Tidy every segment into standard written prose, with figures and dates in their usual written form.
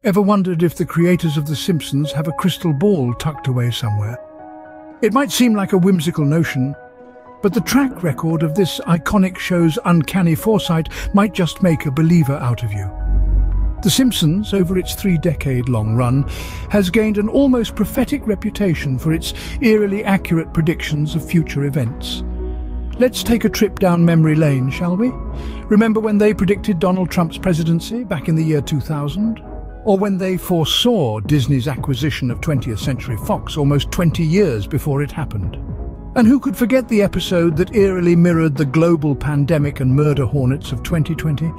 Ever wondered if the creators of The Simpsons have a crystal ball tucked away somewhere? It might seem like a whimsical notion, but the track record of this iconic show's uncanny foresight might just make a believer out of you. The Simpsons, over its 3-decade-long run, has gained an almost prophetic reputation for its eerily accurate predictions of future events. Let's take a trip down memory lane, shall we? Remember when they predicted Donald Trump's presidency back in the year 2000? Or when they foresaw Disney's acquisition of 20th Century Fox almost 20 years before it happened? And who could forget the episode that eerily mirrored the global pandemic and murder hornets of 2020?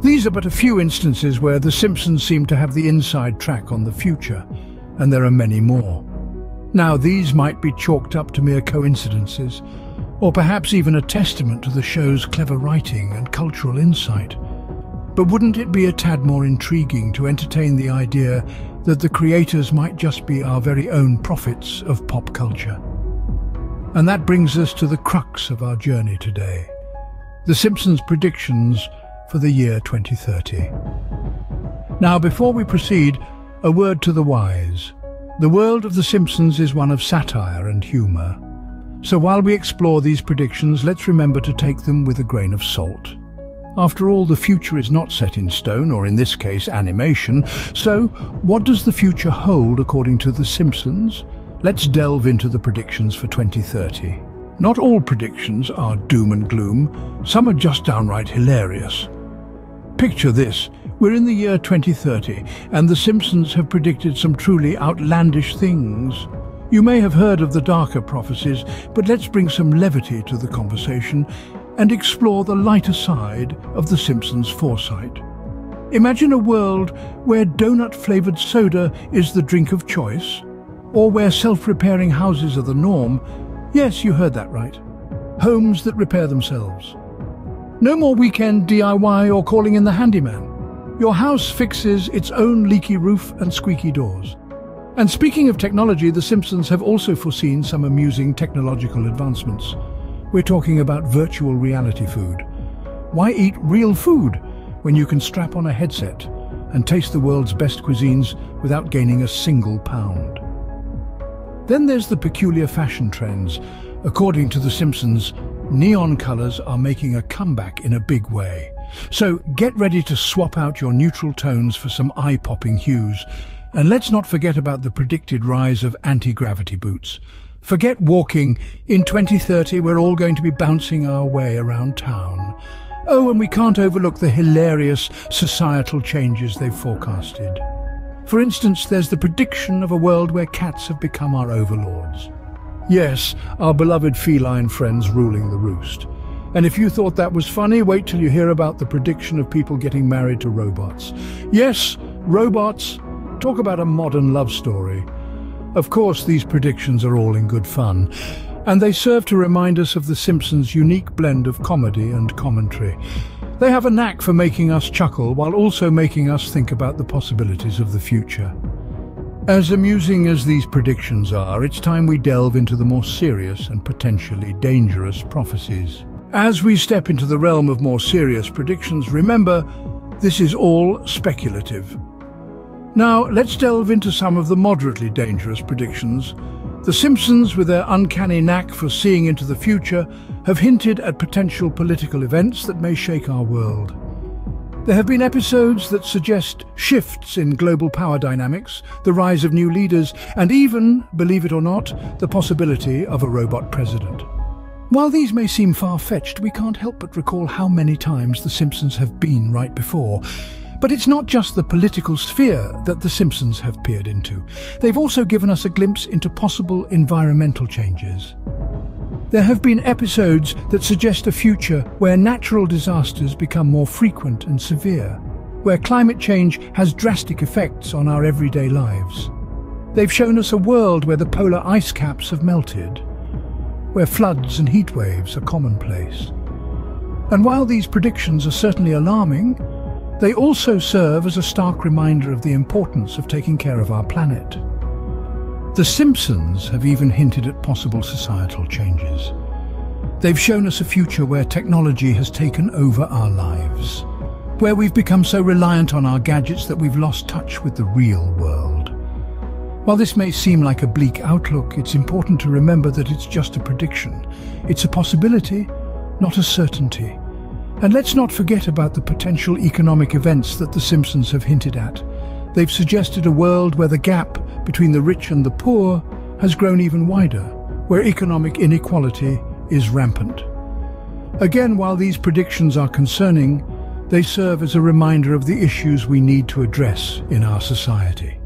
These are but a few instances where The Simpsons seem to have the inside track on the future, and there are many more. Now, these might be chalked up to mere coincidences, or perhaps even a testament to the show's clever writing and cultural insight. But wouldn't it be a tad more intriguing to entertain the idea that the creators might just be our very own prophets of pop culture? And that brings us to the crux of our journey today: The Simpsons' predictions for the year 2030. Now, before we proceed, a word to the wise. The world of The Simpsons is one of satire and humour. So while we explore these predictions, let's remember to take them with a grain of salt. After all, the future is not set in stone, or in this case, animation. So, what does the future hold according to The Simpsons? Let's delve into the predictions for 2030. Not all predictions are doom and gloom. Some are just downright hilarious. Picture this. We're in the year 2030, and The Simpsons have predicted some truly outlandish things. You may have heard of the darker prophecies, but let's bring some levity to the conversation and explore the lighter side of The Simpsons' foresight. Imagine a world where donut-flavoured soda is the drink of choice, or where self-repairing houses are the norm. Yes, you heard that right. Homes that repair themselves. No more weekend DIY or calling in the handyman. Your house fixes its own leaky roof and squeaky doors. And speaking of technology, The Simpsons have also foreseen some amusing technological advancements. We're talking about virtual reality food. Why eat real food when you can strap on a headset and taste the world's best cuisines without gaining a single pound? Then there's the peculiar fashion trends. According to The Simpsons, neon colours are making a comeback in a big way. So get ready to swap out your neutral tones for some eye-popping hues. And let's not forget about the predicted rise of anti-gravity boots. Forget walking. In 2030, we're all going to be bouncing our way around town. Oh, and we can't overlook the hilarious societal changes they've forecasted. For instance, there's the prediction of a world where cats have become our overlords. Yes, our beloved feline friends ruling the roost. And if you thought that was funny, wait till you hear about the prediction of people getting married to robots. Yes, robots. Talk about a modern love story. Of course, these predictions are all in good fun, and they serve to remind us of The Simpsons' unique blend of comedy and commentary. They have a knack for making us chuckle while also making us think about the possibilities of the future. As amusing as these predictions are, it's time we delve into the more serious and potentially dangerous prophecies. As we step into the realm of more serious predictions, remember, this is all speculative. Now, let's delve into some of the moderately dangerous predictions. The Simpsons, with their uncanny knack for seeing into the future, have hinted at potential political events that may shake our world. There have been episodes that suggest shifts in global power dynamics, the rise of new leaders, and even, believe it or not, the possibility of a robot president. While these may seem far-fetched, we can't help but recall how many times The Simpsons have been right before. But it's not just the political sphere that The Simpsons have peered into. They've also given us a glimpse into possible environmental changes. There have been episodes that suggest a future where natural disasters become more frequent and severe, where climate change has drastic effects on our everyday lives. They've shown us a world where the polar ice caps have melted, where floods and heat waves are commonplace. And while these predictions are certainly alarming, they also serve as a stark reminder of the importance of taking care of our planet. The Simpsons have even hinted at possible societal changes. They've shown us a future where technology has taken over our lives, where we've become so reliant on our gadgets that we've lost touch with the real world. While this may seem like a bleak outlook, it's important to remember that it's just a prediction. It's a possibility, not a certainty. And let's not forget about the potential economic events that The Simpsons have hinted at. They've suggested a world where the gap between the rich and the poor has grown even wider, where economic inequality is rampant. Again, while these predictions are concerning, they serve as a reminder of the issues we need to address in our society.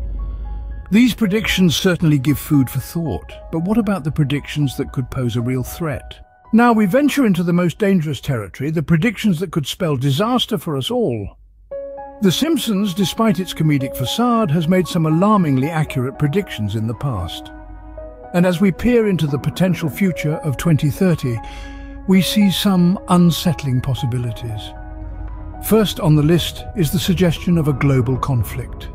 These predictions certainly give food for thought, but what about the predictions that could pose a real threat? Now we venture into the most dangerous territory, the predictions that could spell disaster for us all. The Simpsons, despite its comedic facade, has made some alarmingly accurate predictions in the past. And as we peer into the potential future of 2030, we see some unsettling possibilities. First on the list is the suggestion of a global conflict.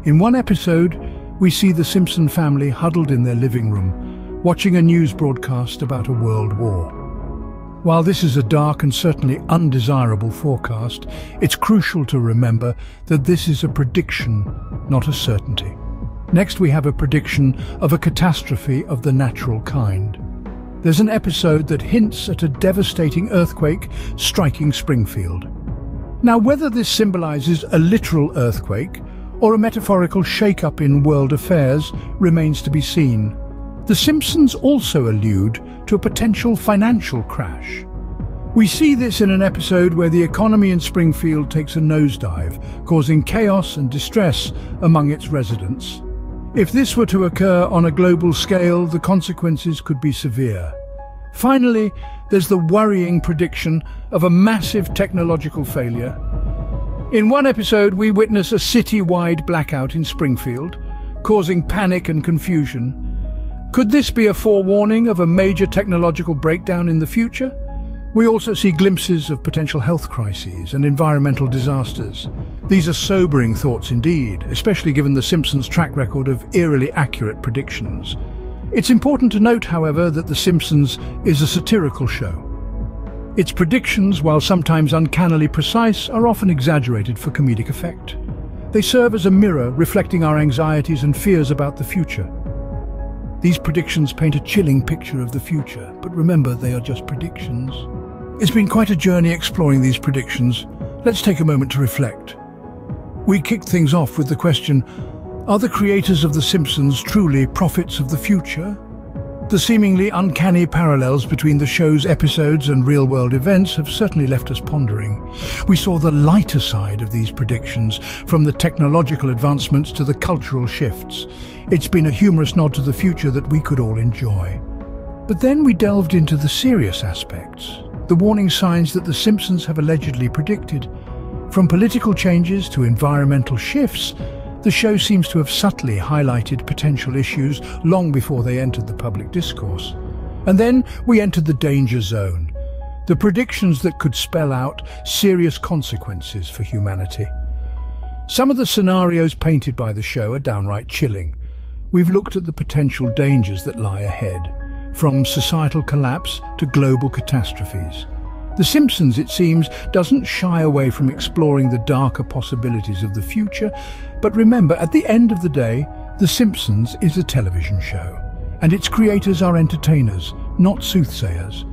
In one episode, we see the Simpson family huddled in their living room, watching a news broadcast about a world war. While this is a dark and certainly undesirable forecast, it's crucial to remember that this is a prediction, not a certainty. Next, we have a prediction of a catastrophe of the natural kind. There's an episode that hints at a devastating earthquake striking Springfield. Now, whether this symbolizes a literal earthquake or a metaphorical shake-up in world affairs remains to be seen. The Simpsons also allude to a potential financial crash. We see this in an episode where the economy in Springfield takes a nosedive, causing chaos and distress among its residents. If this were to occur on a global scale, the consequences could be severe. Finally, there's the worrying prediction of a massive technological failure. In one episode, we witness a city-wide blackout in Springfield, causing panic and confusion. Could this be a forewarning of a major technological breakdown in the future? We also see glimpses of potential health crises and environmental disasters. These are sobering thoughts indeed, especially given The Simpsons' track record of eerily accurate predictions. It's important to note, however, that The Simpsons is a satirical show. Its predictions, while sometimes uncannily precise, are often exaggerated for comedic effect. They serve as a mirror reflecting our anxieties and fears about the future. These predictions paint a chilling picture of the future, but remember, they are just predictions. It's been quite a journey exploring these predictions. Let's take a moment to reflect. We kicked things off with the question, are the creators of The Simpsons truly prophets of the future? The seemingly uncanny parallels between the show's episodes and real-world events have certainly left us pondering. We saw the lighter side of these predictions, from the technological advancements to the cultural shifts. It's been a humorous nod to the future that we could all enjoy. But then we delved into the serious aspects, the warning signs that The Simpsons have allegedly predicted. From political changes to environmental shifts, the show seems to have subtly highlighted potential issues long before they entered the public discourse. And then we entered the danger zone, the predictions that could spell out serious consequences for humanity. Some of the scenarios painted by the show are downright chilling. We've looked at the potential dangers that lie ahead, from societal collapse to global catastrophes. The Simpsons, it seems, doesn't shy away from exploring the darker possibilities of the future, but remember, at the end of the day, The Simpsons is a television show, and its creators are entertainers, not soothsayers.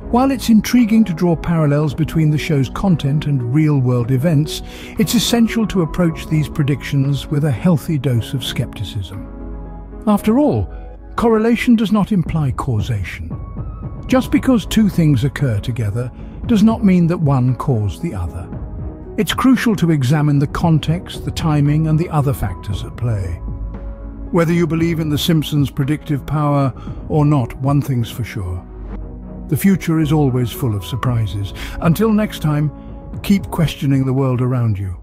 While it's intriguing to draw parallels between the show's content and real-world events, it's essential to approach these predictions with a healthy dose of skepticism. After all, correlation does not imply causation. Just because two things occur together does not mean that one caused the other. It's crucial to examine the context, the timing, and the other factors at play. Whether you believe in The Simpsons' predictive power or not, one thing's for sure. The future is always full of surprises. Until next time, keep questioning the world around you.